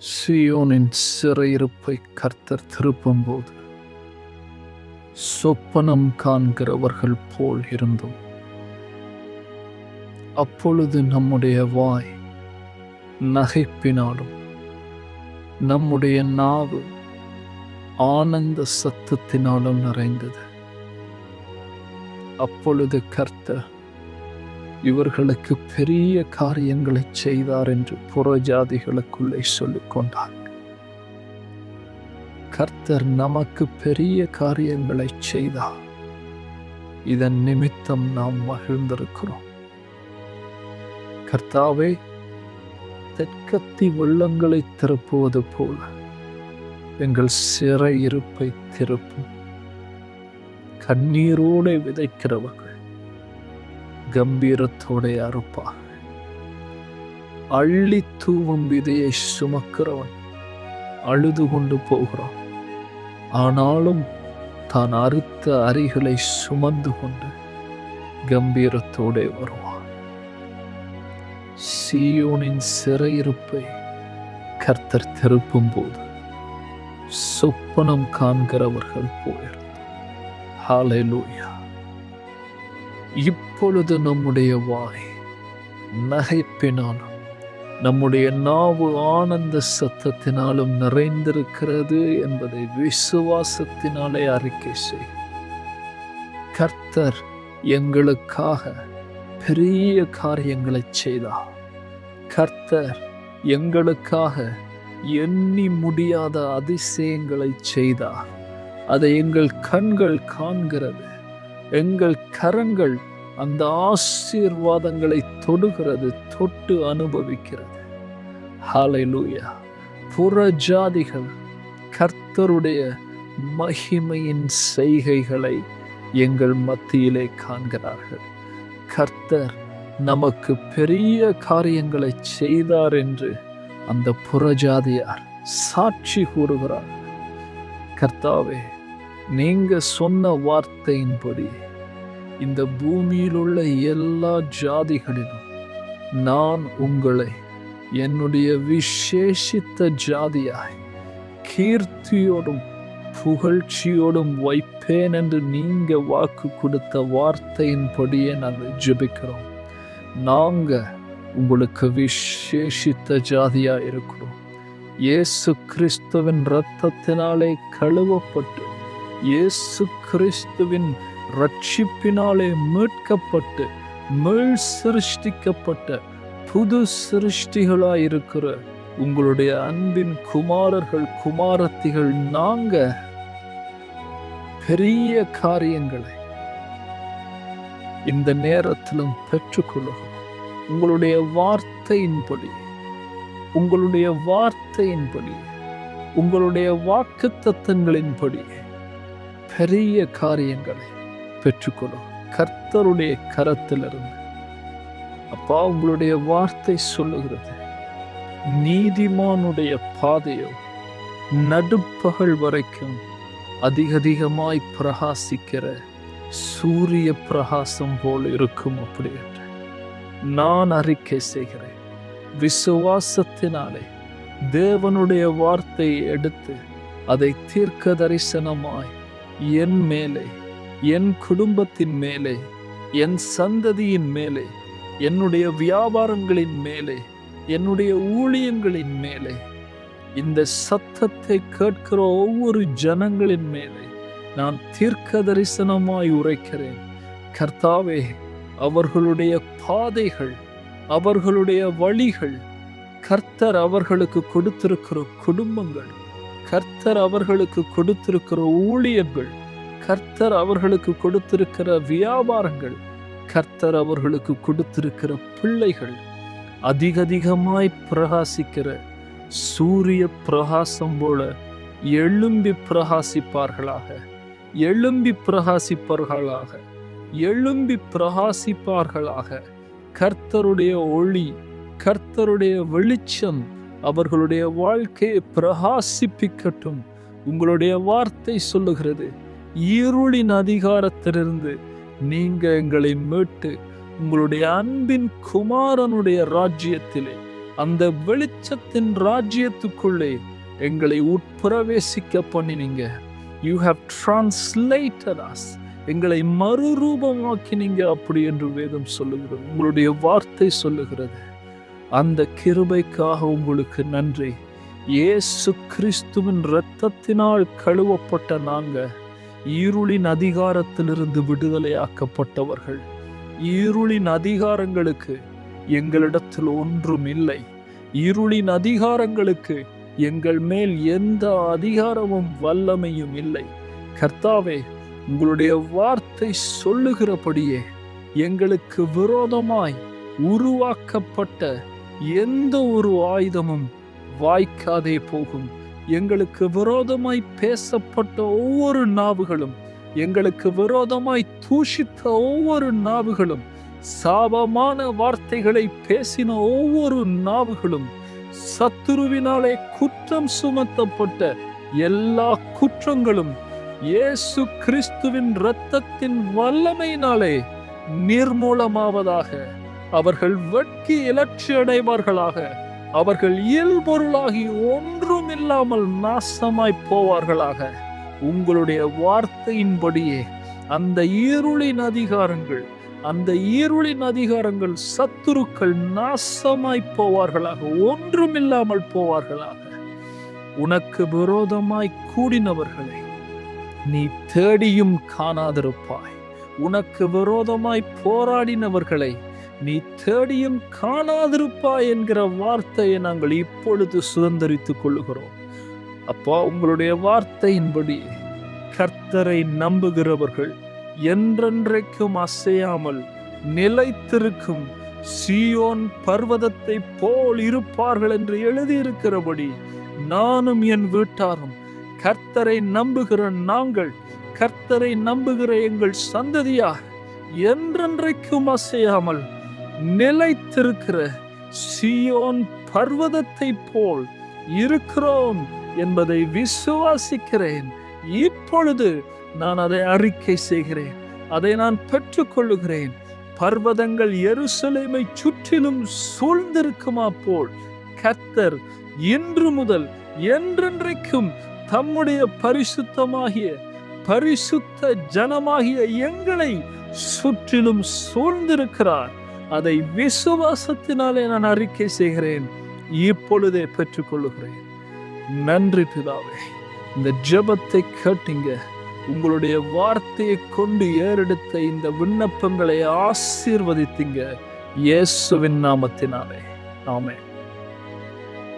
சீயோனின் சிறையிருப்பை கர்த்தர் திருப்பும்போது சொப்பனம் காண்கிறவர்கள் போல் இருந்தோம். அப்பொழுது நம்முடைய வாய் நகைப்பினாலும் நம்முடைய நாவு ஆனந்த சத்தத்தினாலும் நிறைந்தது. அப்பொழுது கர்த்தர் இவர்களுக்கு பெரிய காரியங்களை செய்தார் என்று புறஜாதிகளுக்குள்ளே சொல்லிக் கொண்டார். கர்த்தர் நமக்கு பெரிய காரியங்களை செய்தார். இதன் நிமித்தம் நாம் மகிழ்ந்திருக்கிறோம். கர்த்தாவே, தெற்கத்தி வெள்ளங்களை திருப்புவது போல எங்கள் சிறை இருப்பை திருப்பும். கண்ணீரோடு விதைக்கிறவர்கள் கம்பீரத்தோட அறுப்பார். அள்ளி தூவும் விதையை சுமக்கிறவன் அழுது கொண்டு போகிறான். ஆனாலும் தான் அறுத்த அரிகளை சுமந்து கொண்டு கம்பீரத்தோட வருவான். சீயோனின் சிறையிருப்பை கர்த்தர் திருப்பும் போது சொப்பனம் காண்கிறவர்கள் போயிரு. ஹல்லேலூயா. இப்பொழுது நம்முடைய வாய் நகைப்பினாலும் நம்முடைய நாவு ஆனந்த சத்தத்தினாலும் நிறைந்திருக்கிறது என்பதை விசுவாசத்தினாலே அறிக்கை செய். கர்த்தர் எங்களுக்காக பெரிய காரியங்களை செய்தார். கர்த்தர் எங்களுக்காக எண்ணி முடியாத அதிசயங்களை செய்தார். அதை எங்கள் கண்கள் காண்கிறது. எங்கள் கரங்கள் அந்த ஆசீர்வாதங்களை தொடுகிறது, தொட்டு அனுபவிக்கிறது. ஹல்லேலூயா. புறஜாதிகள் கர்த்தருடைய மகிமையின் செய்கைகளை எங்கள் மத்தியிலே காண்கிறார்கள். கர்த்தர் நமக்கு பெரிய காரியங்களை செய்தார் என்று அந்த புறஜாதியார் சாட்சி கூறுகிறார். கர்த்தாவே, நீங்க சொன்ன வார்த்தையின்படி இந்த பூமியில் உள்ள எல்லா ஜாதிகளிலும் நான் உங்களை என்னுடைய விசேஷித்த ஜாதியாய் கீர்த்தியோடும் புகழ்ச்சியோடும் வைப்பேன் என்று நீங்க வாக்கு கொடுத்த வார்த்தையின்படியே நாங்கள் ஜெபிக்கிறோம். நாங்க உங்களுக்கு விசேஷித்த ஜாதியா இருக்கிறோம். இயேசு கிறிஸ்துவின் இரத்தத்தினாலே கழுவப்பட்டு இயேசு கிறிஸ்துவின் ரட்சிப்பினாலே மீட்கப்பட்டு மேல் சிருஷ்டிக்கப்பட்ட புது சிருஷ்டிகளாயிருக்கிற உங்களுடைய அன்பின் குமாரர்கள் குமாரத்திகள் நாங்க பெரிய காரியங்களை இந்த நேரத்திலும் பெற்றுக்கொள்ளுகிறோம். உங்களுடைய வார்த்தையின்படி உங்களுடைய வாக்குத்தத்தங்களின்படி பெரிய காரியங்களை பெற்றுக்கொள்ளும். கர்த்தருடைய கரத்திலிருந்து அப்பா, உங்களுடைய வார்த்தை சொல்லுகிறது, நீதிமானுடைய பாதையோ நடுப்பகல் வரைக்கும் அதிகமாய் பிரகாசிக்கிற சூரிய பிரகாசம் போல் இருக்கும். அப்படி என்று நான் அறிக்கை செய்கிறேன். விசுவாசத்தினாலே தேவனுடைய வார்த்தையை எடுத்து அதை தீர்க்க தரிசனமாய் என் மேலே, என் குடும்பத்தின் மேலே, என் சந்ததியின் மேலே, என்னுடைய வியாபாரங்களின் மேலே, என்னுடைய ஊழியங்களின் மேலே, இந்த சத்தத்தை கேட்கிற ஒவ்வொரு ஜனங்களின் மேலே நான் தீர்க்க தரிசனமாய் உரைக்கிறேன். கர்த்தாவே, அவர்களுடைய பாதைகள், அவர்களுடைய வழிகள், கர்த்தர் அவர்களுக்கு கொடுத்திருக்கிற குடும்பங்கள், கர்த்தர் அவர்களுக்கு கொடுத்திருக்கிற ஊழியர்கள், கர்த்தர் அவர்களுக்கு கொடுத்திருக்கிற வியாபாரங்கள், கர்த்தர் அவர்களுக்கு கொடுத்திருக்கிற பிள்ளைகள் அதிகமாய் பிரகாசிக்கிற சூரிய பிரகாசம் போல எழும்பி பிரகாசிப்பார்களாக, எழும்பி பிரகாசிப்பார்களாக, எழும்பி பிரகாசிப்பார்களாக. கர்த்தருடைய ஒளி, கர்த்தருடைய வெளிச்சம் அவர்களுடைய வாழ்க்கையை பிரகாசிப்பிக்கட்டும். உங்களுடைய வார்த்தை சொல்லுகிறது, இருளின் அதிகாரத்திலிருந்து நீங்க எங்களை மீட்டு உங்களுடைய அன்பின் குமாரனுடைய ராஜ்யத்திலே அந்த வெளிச்சத்தின் ராஜ்யத்துக்குள்ளே எங்களை உட்பிரவேசிக்க பண்ணினீங்க. யூ ஹேவ் டிரான்ஸ்லேட்டட் அஸ், எங்களை மறுரூபமாக்கினீங்க அப்படி என்று வேதம் சொல்லுகிறது, உங்களுடைய வார்த்தை சொல்லுகிறது. அந்த கிருபைக்காக உங்களுக்கு நன்றி. இயேசு கிறிஸ்துவின் இரத்தத்தினால் கழுவப்பட்ட நாங்க இருளின் அதிகாரத்திலிருந்து விடுதலையாக்கப்பட்டவர்கள். இருளின் அதிகாரங்களுக்கு எங்களிடத்தில் ஒன்றும் இல்லை. இருளின் அதிகாரங்களுக்கு எங்கள் மேல் எந்த அதிகாரமும் வல்லமையும் இல்லை. கர்த்தாவே, உங்களுடைய வார்த்தை சொல்லுகிறபடியே எங்களுக்கு விரோதமாய் உருவாக்கப்பட்ட எந்த ஒரு ஆயுதமும் வாய்க்காதே போகும். எங்களுக்கு விரோதமாய் பேசப்பட்ட ஒவ்வொரு நாவுகளும், எங்களுக்கு விரோதமாய் தூஷித்த ஒவ்வொரு நாவுகளும், சாபமான வார்த்தைகளை பேசின ஒவ்வொரு நாவுகளும், சத்துருவினாலே குற்றம் சுமத்தப்பட்ட எல்லா குற்றங்களும் இயேசு கிறிஸ்துவின் இரத்தத்தின் வல்லமையினாலே நிர்மூலமாவதாக. அவர்கள் வெட்கி இலட்சி அடைவார்களாக. அவர்கள் இயல்பொருளாகி ஒன்றும் இல்லாமல் நாசமாய் போவார்களாக. உங்களுடைய வார்த்தையின்படியே அந்த இருளின் அதிகாரங்கள் சத்துருக்கள் நாசமாய் போவார்களாக, ஒன்றுமில்லாமல் போவார்களாக. உனக்கு விரோதமாய் கூடினவர்களை நீ தேடியும் காணாதிருப்பாய். உனக்கு விரோதமாய் போராடினவர்களை நீ தேடியும் காணாதிருப்பாய் என்கிற வார்த்தையை நாங்கள் இப்பொழுது சுதந்தரித்துக் கொள்ளுகிறோம். அப்பா, உங்களுடைய வார்த்தையின்படி கர்த்தரை நம்புகிறவர்கள் என்றென்றைக்கும் அசையாமல் நிலைத்திருக்கும் சீயோன் பர்வதத்தை போல் இருப்பார்கள் என்று எழுதியிருக்கிறபடி நானும் என் வீட்டாரும் கர்த்தரை நம்புகிற நாங்கள், கர்த்தரை நம்புகிற எங்கள் சந்ததியார் என்றென்றைக்கும் அசையாமல் நிலைத்திருக்கிற சீயோன் பர்வதத்தை போல் இருக்கிறோம் என்பதை விசுவாசிக்கிறேன். இப்பொழுது நான் அதை அறிக்கை செய்கிறேன், அதை நான் பெற்றுக்கொள்ளுகிறேன். பர்வதங்கள் எருசலேமை சுற்றிலும் சூழ்ந்திருக்குமா போல் கர்த்தர் இன்று முதல் என்றென்றைக்கும் தம்முடைய பரிசுத்த ஜனமாகிய எங்களை சுற்றிலும் சூழ்ந்திருக்கிறார். அதை விசுவாசத்தினாலே நான் அறிக்கை செய்கிறேன், இப்பொழுதே பெற்றுக்கொள்ளுகிறேன். நன்றி பிதாவே, இந்த ஜெபத்தை கேட்டீங்க. உங்களுடைய வார்த்தையை கொண்டு ஏறெடுத்த இந்த விண்ணப்பங்களை ஆசீர்வதித்தீங்க. இயேசுவின் நாமத்தினாலே ஆமென்.